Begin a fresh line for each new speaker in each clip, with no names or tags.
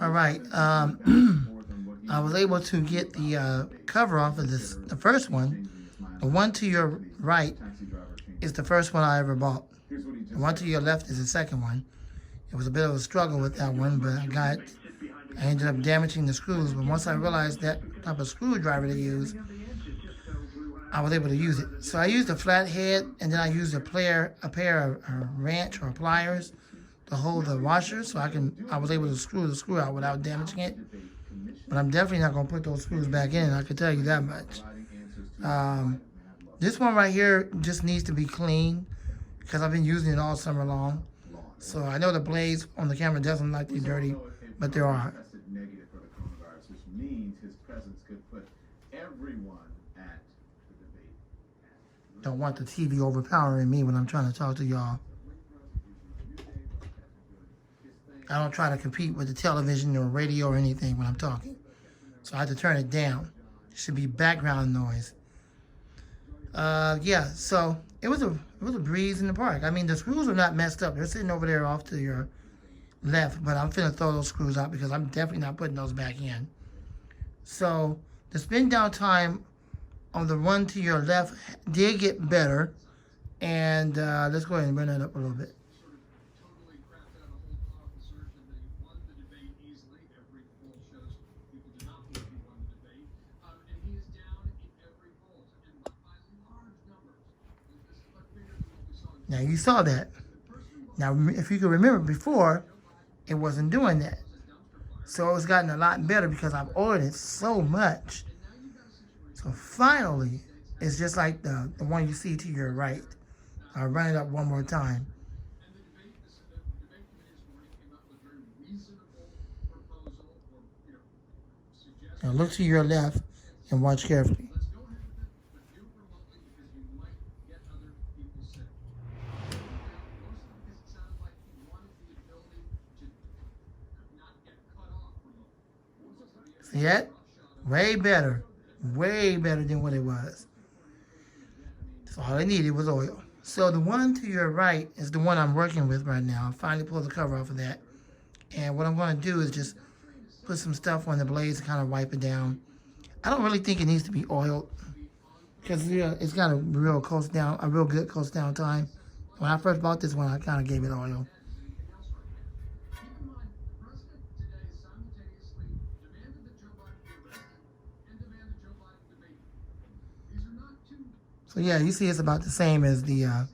All right. I was able to get the cover off of this, the first one. The one to your right is the first one I ever bought. The one to your left is the second one. It was a bit of a struggle with that one, but I ended up damaging the screws. But once I realized that type of screwdriver to use, I was able to use it. So I used a flat head, and then I used a pair of wrench or pliers to hold the washer, so I was able to screw the screw out without damaging it. But I'm definitely not going to put those screws back in, I can tell you that much. This one right here just needs to be clean because I've been using it all summer long. So I know the blades on the camera doesn't like to be dirty, but there are. Don't want the TV overpowering me when I'm trying to talk to y'all. I don't try to compete with the television or radio or anything when I'm talking. So I have to turn it down. It should be background noise. Yeah, so it was a breeze in the park. I mean, the screws are not messed up. They're sitting over there off to your left, but I'm finna throw those screws out because I'm definitely not putting those back in. So the spin down time on the one to your left did get better. And let's go ahead and run that up a little bit. Now you saw that. Now if you can remember before, it wasn't doing that. So it's gotten a lot better because I've oiled it so much. So finally, it's just like the one you see to your right. I'll run it up one more time. Now look to your left and watch carefully. See that? Way better. Way better than what it was. So all I needed was oil. So the one to your right is the one I'm working with right now. I finally pulled the cover off of that. And what I'm going to do is just put some stuff on the blades to kind of wipe it down. I don't really think it needs to be oiled because it's got a real good coast down time. When I first bought this one, I kind of gave it oil. So yeah, you see it's about the same as the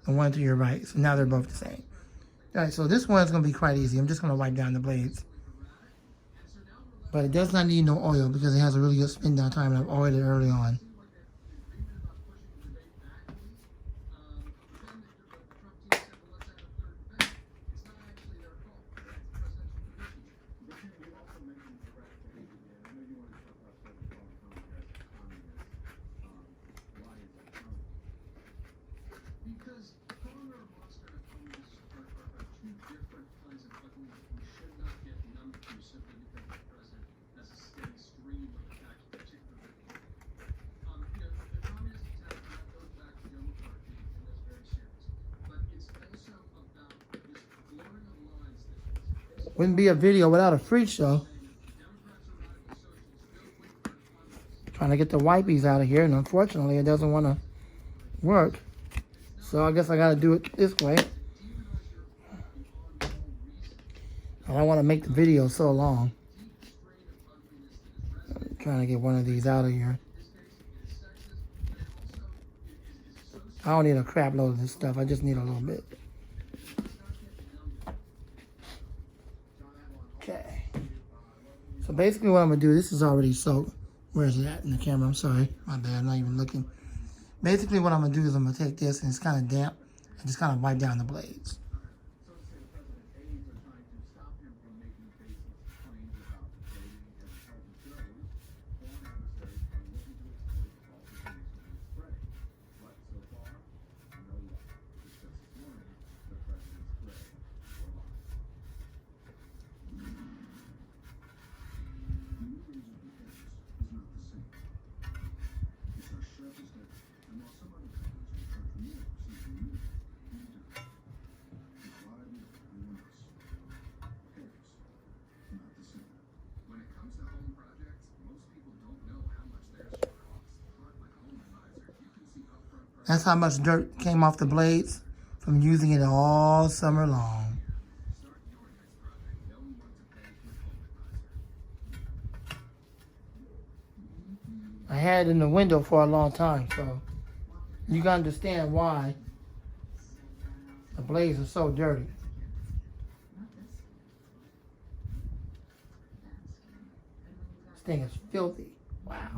one to your right. So now they're both the same. All right, so this one's going to be quite easy. I'm just going to wipe down the blades. But it does not need no oil because it has a really good spin down time and I've oiled it early on. Wouldn't be a video without a freak show. Trying to get the wipies out of here, and unfortunately it doesn't want to work. So I guess I got to do it this way. I don't want to make the video so long. I'm trying to get one of these out of here. I don't need a crap load of this stuff. I just need a little bit. Okay. So basically what I'm going to do, this is already soaked. Where is it at in the camera? I'm sorry. My bad. I'm not even looking. Basically what I'm going to do is I'm going to take this, and it's kind of damp, and just kind of wipe down the blades. That's how much dirt came off the blades from using it all summer long. I had it in the window for a long time, so you can understand why the blades are so dirty. This thing is filthy. Wow.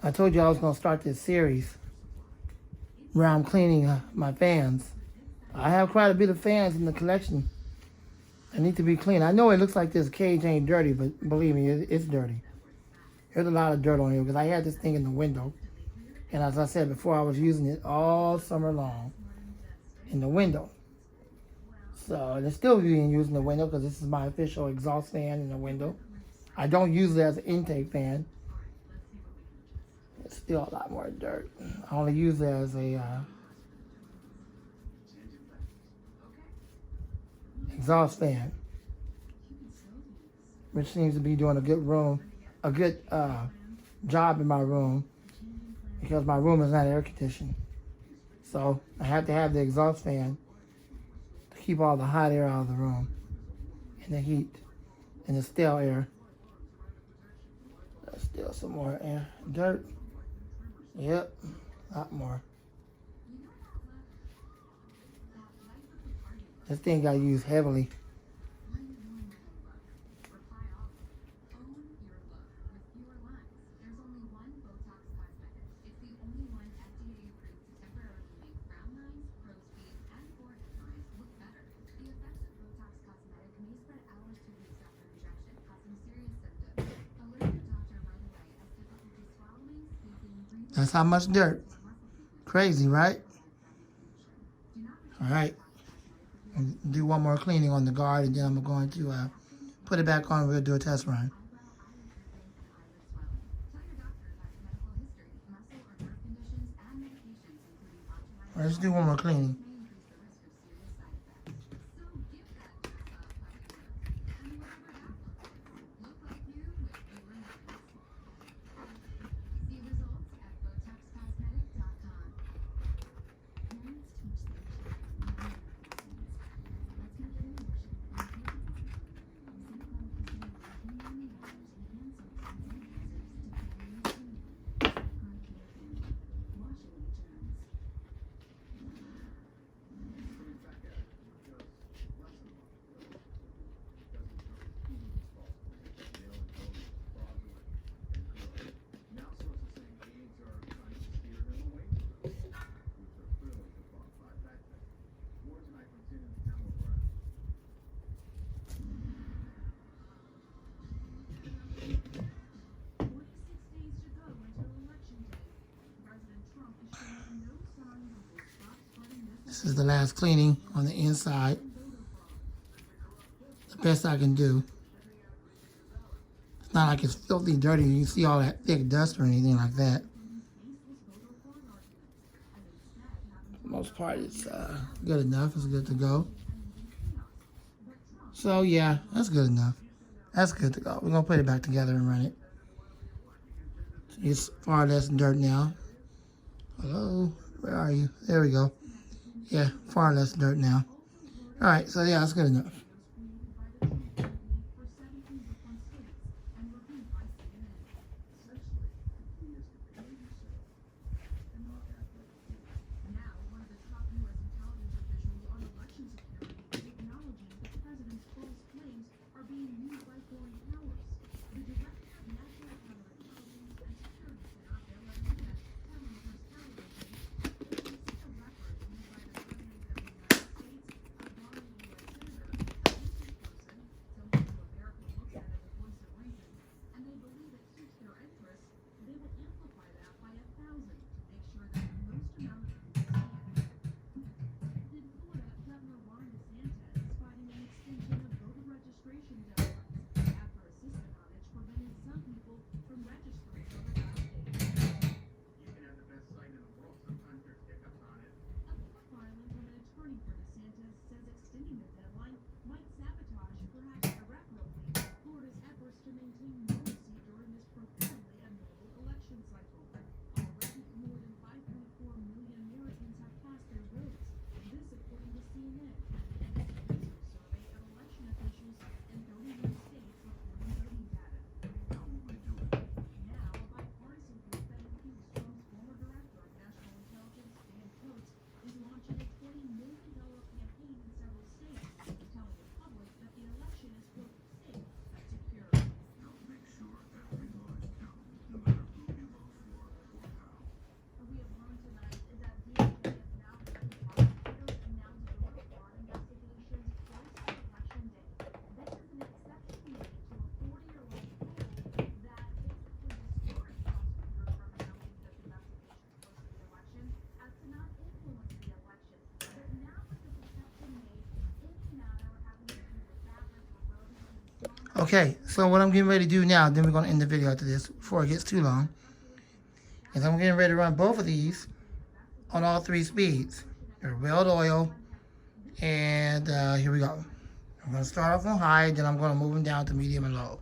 I told you I was going to start this series where I'm cleaning my fans. I have quite a bit of fans in the collection. They need to be cleaned. I know it looks like this cage ain't dirty, but believe me, it's dirty. There's a lot of dirt on here because I had this thing in the window. And as I said before, I was using it all summer long in the window. So it's still being used in the window because this is my official exhaust fan in the window. I don't use it as an intake fan. It's still a lot more dirt. I only use it as a exhaust fan, which seems to be doing a good job in my room because my room is not air conditioned. So I have to have the exhaust fan to keep all the hot air out of the room and the heat and the stale air. There's still some more air. Dirt. Yep, a lot more. This thing got used heavily. That's how much dirt. Crazy, right? All right. I'll do one more cleaning on the guard, and then I'm going to put it back on. We'll do a test run. Let's do one more cleaning. This is the last cleaning on the inside. The best I can do. It's not like it's filthy dirty. You see all that thick dust or anything like that. For the most part, it's good enough. It's good to go. So yeah, that's good enough. That's good to go. We're going to put it back together and run it. It's far less dirt now. Hello? Where are you? There we go. Yeah, far less dirt now. All right, so yeah, that's good enough. Okay, so what I'm getting ready to do now, then we're going to end the video after this before it gets too long, is I'm getting ready to run both of these on all 3 speeds. Your weld oil, and here we go. I'm going to start off on high, then I'm going to move them down to medium and low.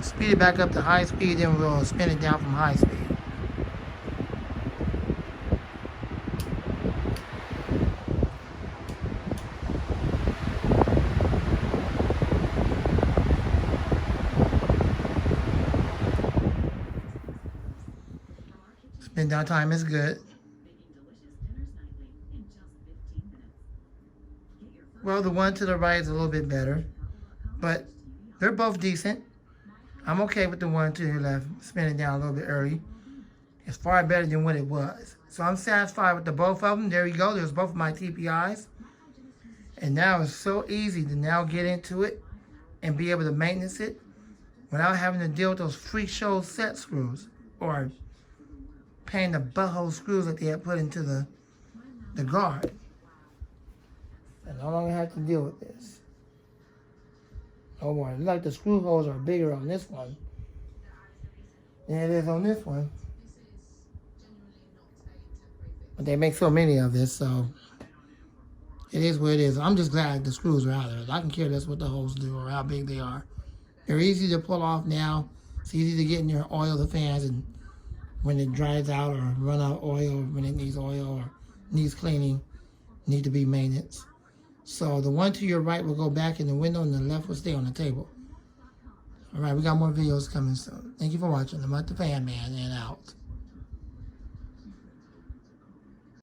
Speed it back up to high speed, then we'll spin it down from high speed. Spin down time is good. Well, the one to the right is a little bit better, but they're both decent. I'm okay with the one to the left, spinning down a little bit early. It's far better than what it was. So I'm satisfied with the both of them. There you go. There's both of my TPIs. And now it's so easy to now get into it and be able to maintenance it without having to deal with those freak show set screws or paying the butthole screws that they had put into the guard. I no longer have to deal with this. No more. It's like the screw holes are bigger on this one than it is on this one. But they make so many of this, so it is what it is. I'm just glad the screws are out there. I can care less what the holes do or how big they are. They're easy to pull off now. It's easy to get in there, oil the fans, and when it dries out or run out of oil, when it needs oil or needs cleaning, need to be maintenance. So the one to your right will go back in the window and the left will stay on the table. All right, we got more videos coming soon. Thank you for watching. I'm at the Fan Man and out.